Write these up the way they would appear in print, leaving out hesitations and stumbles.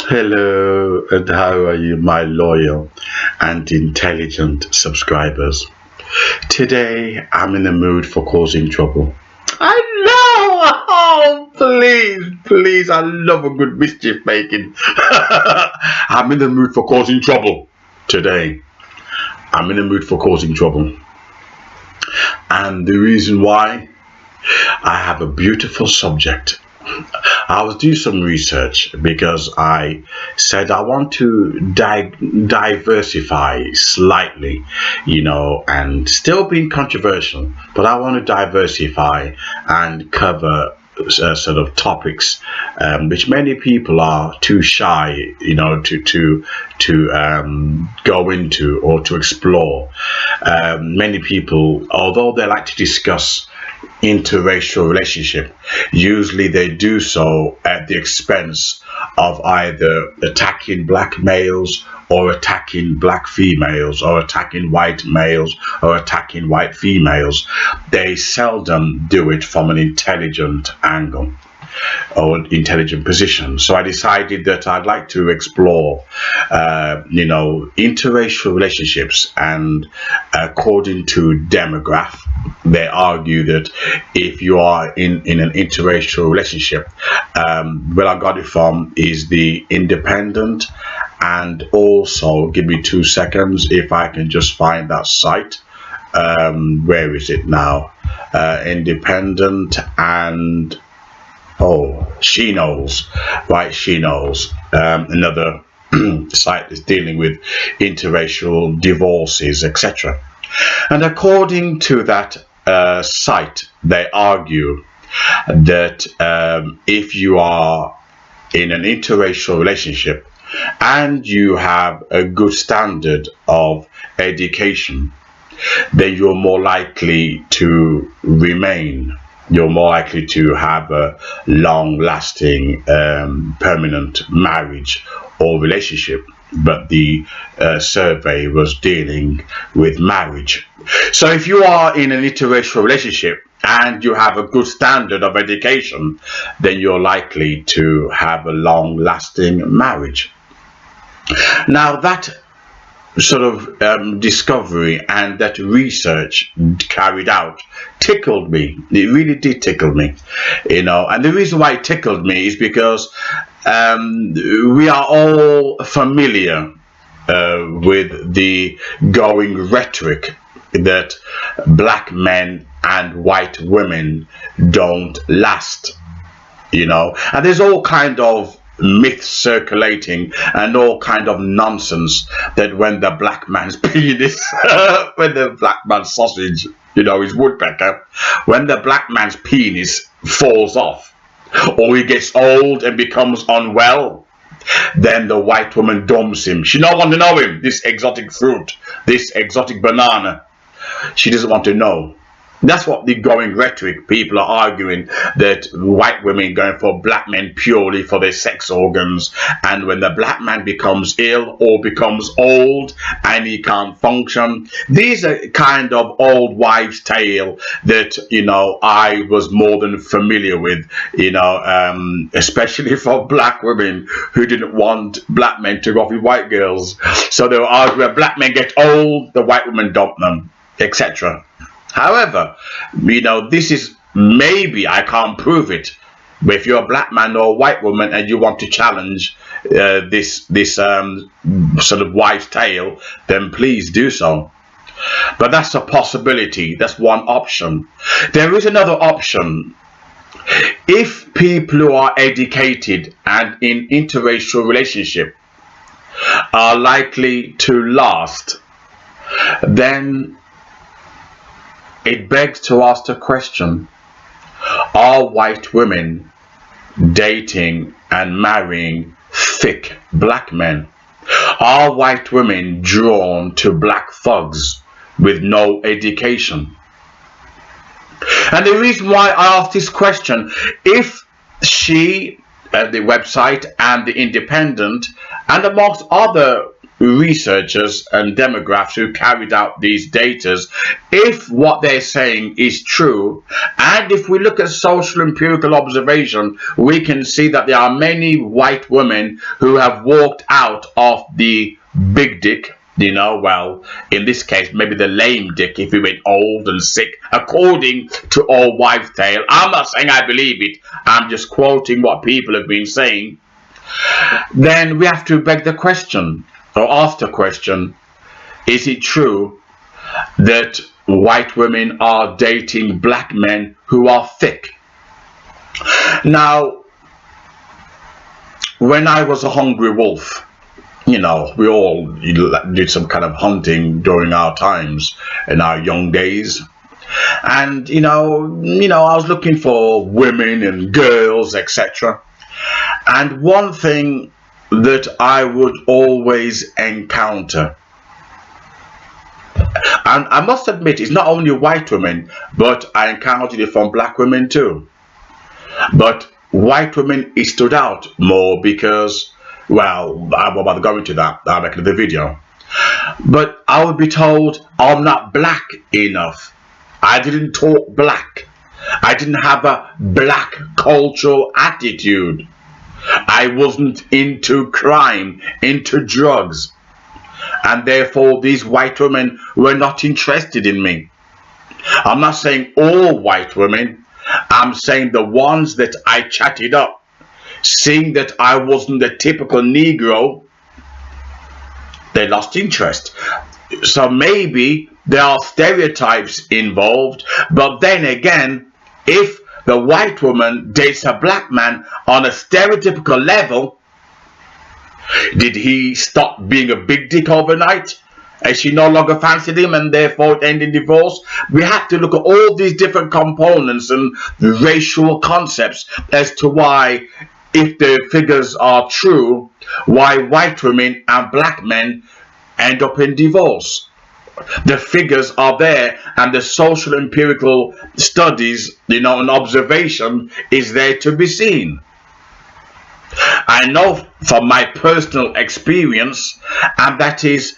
Hello, and how are you, my loyal and intelligent subscribers? Today, I'm in the mood for causing trouble. I know! Oh, please, I love a good mischief making. I'm in the mood for causing trouble today. I'm in the mood for causing trouble. And the reason why, I have a beautiful subject. I was doing some research because I said I want to diversify slightly, and still being controversial, but I want to diversify and cover sort of topics which many people are too shy, to go into or to explore. Many people, although they like to discuss interracial relationship, usually they do so at the expense of either attacking black males or attacking black females or attacking white males or attacking white females. They seldom do it from an intelligent angle or intelligent position. So I decided that I'd like to explore, interracial relationships. And according to demograph, they argue that if you are in an interracial relationship, where I got it from is the Independent, and also give me 2 seconds if I can just find that site. Where is it now? Independent and She Knows, right? She Knows, another site that's dealing with interracial divorces, etc. And according to that site, they argue that if you are in an interracial relationship and you have a good standard of education, then you're more likely to remain. You're more likely to have a long lasting, permanent marriage or relationship. But the survey was dealing with marriage. So if you are in an interracial relationship and you have a good standard of education, then you're likely to have a long lasting marriage. Now, that sort of discovery and that research carried out tickled me. It really did tickle me, and the reason why it tickled me is because we are all familiar with the going rhetoric that black men and white women don't last, and there's all kind of myths circulating and all kind of nonsense that when the black man's penis when the black man's sausage, his woodpecker, when the black man's penis falls off or he gets old and becomes unwell, then the white woman dumps him. She don't want to know him, this exotic fruit, this exotic banana. She doesn't want to know. That's what the going rhetoric. People are arguing that white women going for black men purely for their sex organs, and when the black man becomes ill or becomes old and he can't function, these are kind of old wives' tale that I was more than familiar with. Especially for black women who didn't want black men to go off with white girls. So they were arguing black men get old, the white women dump them, etc. However, this is, maybe I can't prove it, but if you're a black man or a white woman and you want to challenge this sort of wives' tale, then please do so. But that's a possibility. That's one option. There is another option. If people who are educated and in interracial relationship are likely to last, then it begs to ask the question, are white women dating and marrying thick black men? Are white women drawn to black thugs with no education? And the reason why I ask this question, if the website and the Independent and amongst other researchers and demographers who carried out these datas, if what they're saying is true, and if we look at social empirical observation, we can see that there are many white women who have walked out of the big dick, well, in this case, maybe the lame dick if he went old and sick, according to old wives' tale. I'm not saying I believe it, I'm just quoting what people have been saying. Then we have to beg the question, or ask the question, is it true that white women are dating black men who are thick? Now, when I was a hungry wolf, we all did some kind of hunting during our times in our young days. And, I was looking for women and girls, etc. And one thing that I would always encounter, and I must admit, it's not only white women, but I encountered it from black women too. But white women, it stood out more because, well, I won't bother going to that. I'll make it the video. But I would be told I'm not black enough. I didn't talk black. I didn't have a black cultural attitude. I wasn't into crime, into drugs. And therefore, these white women were not interested in me. I'm not saying all white women. I'm saying the ones that I chatted up. Seeing that I wasn't the typical Negro, they lost interest. So maybe there are stereotypes involved, but then again, if the white woman dates a black man on a stereotypical level, did he stop being a big dick overnight? And she no longer fancied him and therefore it ended in divorce? We have to look at all these different components and racial concepts as to why, if the figures are true, why white women and black men end up in divorce. The figures are there, and the social empirical studies, and observation is there to be seen. I know from my personal experience, and that is,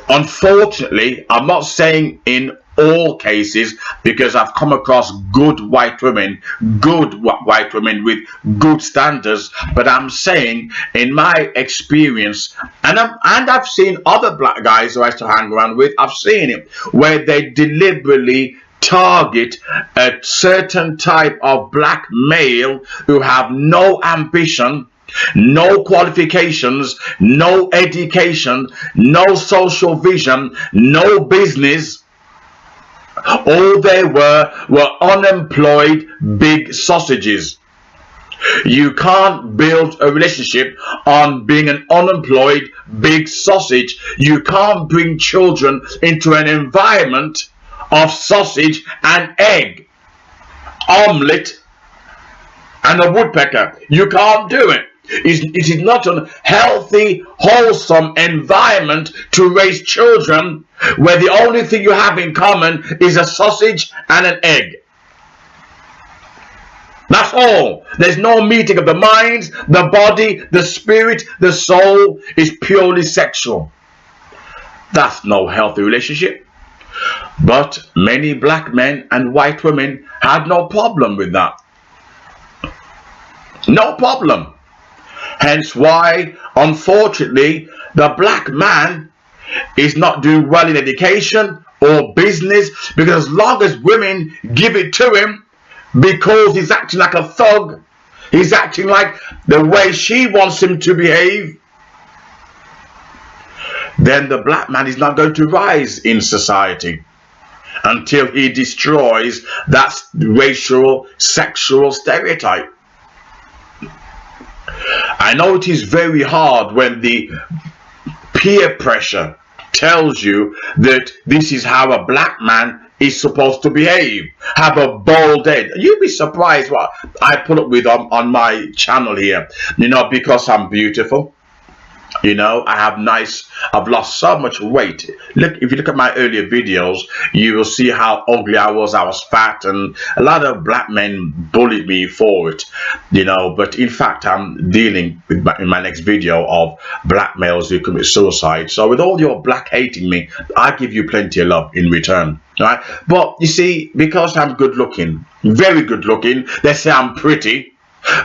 unfortunately, I'm not saying in all cases, because I've come across good white women with good standards, but I'm saying in my experience, and I've seen other black guys who I used to hang around with, I've seen it where they deliberately target a certain type of black male who have no ambition, no qualifications, no education, no social vision, no business. All they were unemployed big sausages. You can't build a relationship on being an unemployed big sausage. You can't bring children into an environment of sausage and egg, omelette and a woodpecker. You can't do it. It is not a healthy, wholesome environment to raise children where the only thing you have in common is a sausage and an egg. That's all. There's no meeting of the minds, the body, the spirit, the soul is purely sexual. That's no healthy relationship. But many black men and white women had no problem with that. No problem. Hence why, unfortunately, the black man is not doing well in education or business, because as long as women give it to him, because he's acting like a thug, he's acting like the way she wants him to behave, then the black man is not going to rise in society until he destroys that racial, sexual stereotype. I know it is very hard when the peer pressure tells you that this is how a black man is supposed to behave. Have a bald head. You'd be surprised what I put up with on my channel here. Because I'm beautiful. I've lost so much weight. Look, if you look at my earlier videos, you will see how ugly I was. I was fat, and a lot of black men bullied me for it, but in fact, I'm dealing with in my next video of black males who commit suicide. So with all your black hating me, I give you plenty of love in return, right? But you see, because I'm good looking, very good looking, they say I'm pretty.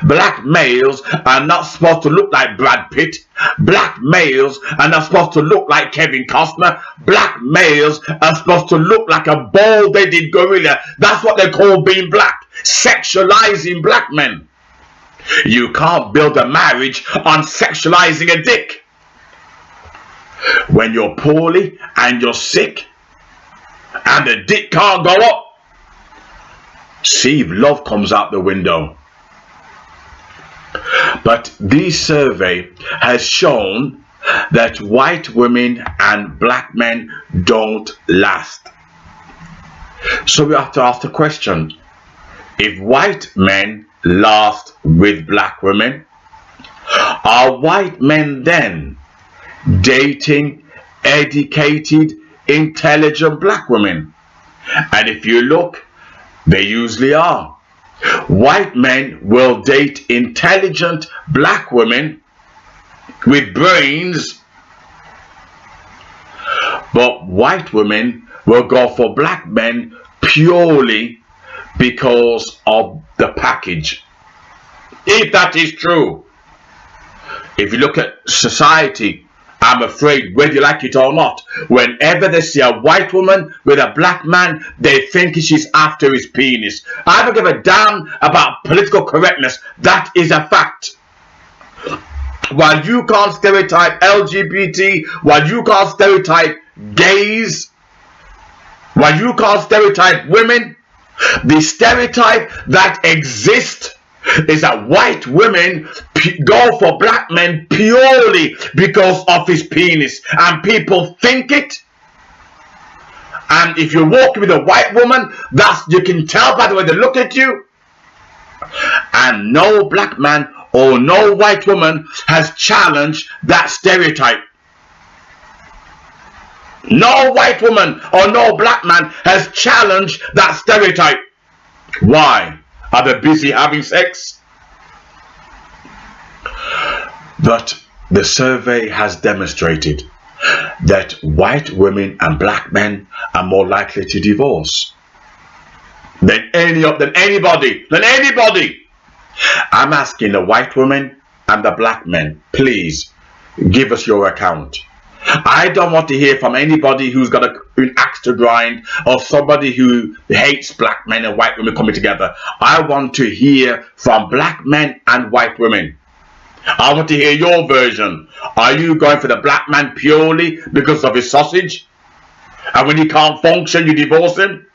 Black males are not supposed to look like Brad Pitt. Black males are not supposed to look like Kevin Costner. Black males are supposed to look like a bald-headed gorilla. That's what they call being black. Sexualizing black men. You can't build a marriage on sexualizing a dick. When you're poorly and you're sick and the dick can't go up, see if love comes out the window. But this survey has shown that white women and black men don't last. So we have to ask the question, if white men last with black women, are white men then dating educated, intelligent black women? And if you look, they usually are. White men will date intelligent black women with brains, but white women will go for black men purely because of the package. If that is true, if you look at society, I'm afraid, whether you like it or not, whenever they see a white woman with a black man, they think she's after his penis. I don't give a damn about political correctness. That is a fact. While you can't stereotype LGBT, while you can't stereotype gays, while you can't stereotype women, the stereotype that exists is that white women go for black men purely because of his penis, and people think it. And if you walk with a white woman, you can tell by the way they look at you. And no black man or no white woman has challenged that stereotype. No white woman or no black man has challenged that stereotype. Why? Are they busy having sex? But the survey has demonstrated that white women and black men are more likely to divorce than anybody. I'm asking the white women and the black men, please give us your account. I don't want to hear from anybody who's got an axe to grind, or somebody who hates black men and white women coming together. I want to hear from black men and white women. I want to hear your version. Are you going for the black man purely because of his sausage? And when he can't function, you divorce him?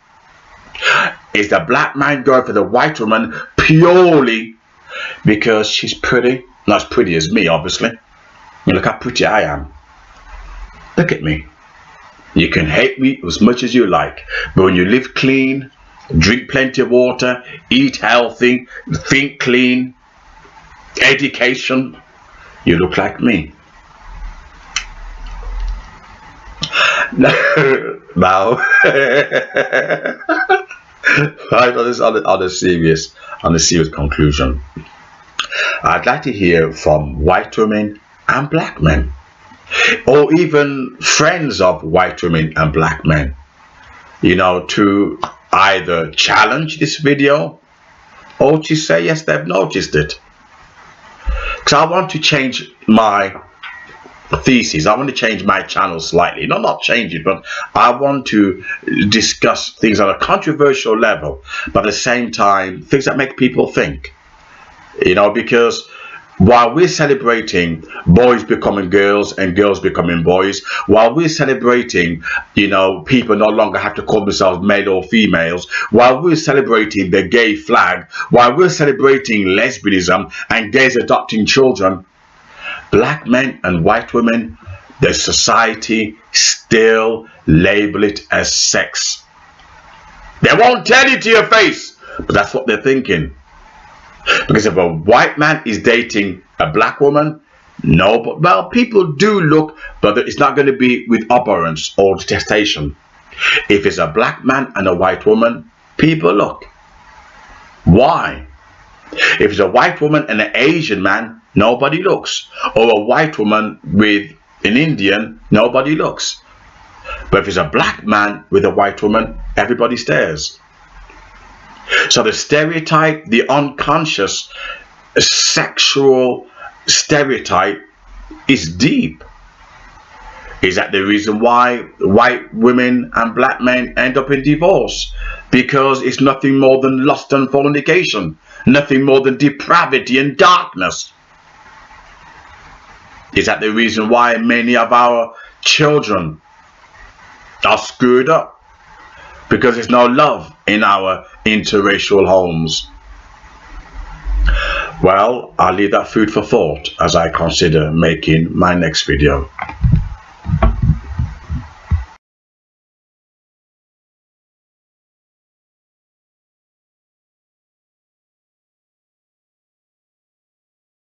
Is the black man going for the white woman purely because she's pretty? Not as pretty as me, obviously. Look how pretty I am. Look at me. You can hate me as much as you like, but when you live clean, drink plenty of water, eat healthy, think clean, education, you look like me. Now, right, on a serious conclusion, I'd like to hear from white women and black men, or even friends of white women and black men, to either challenge this video or to say yes, they've noticed it. Because I want to change my thesis. I want to change my channel slightly. Not change it, but I want to discuss things on a controversial level, but at the same time, things that make people think. Because while we're celebrating boys becoming girls and girls becoming boys, while we're celebrating, people no longer have to call themselves male or females, while we're celebrating the gay flag, while we're celebrating lesbianism and gays adopting children, black men and white women, the society still label it as sex. They won't tell you to your face, but that's what they're thinking. Because if a white man is dating a black woman, No, but well, people do look, but it's not going to be with abhorrence or detestation. If it's a black man and a white woman, people look. Why? If it's a white woman and an Asian man, nobody looks. Or a white woman with an Indian, nobody looks. But if it's a black man with a white woman, everybody stares. So the stereotype, the unconscious sexual stereotype is deep. Is that the reason why white women and black men end up in divorce? Because it's nothing more than lust and fornication, nothing more than depravity and darkness. Is that the reason why many of our children are screwed up? Because there's no love in our interracial homes. Well, I'll leave that food for thought as I consider making my next video.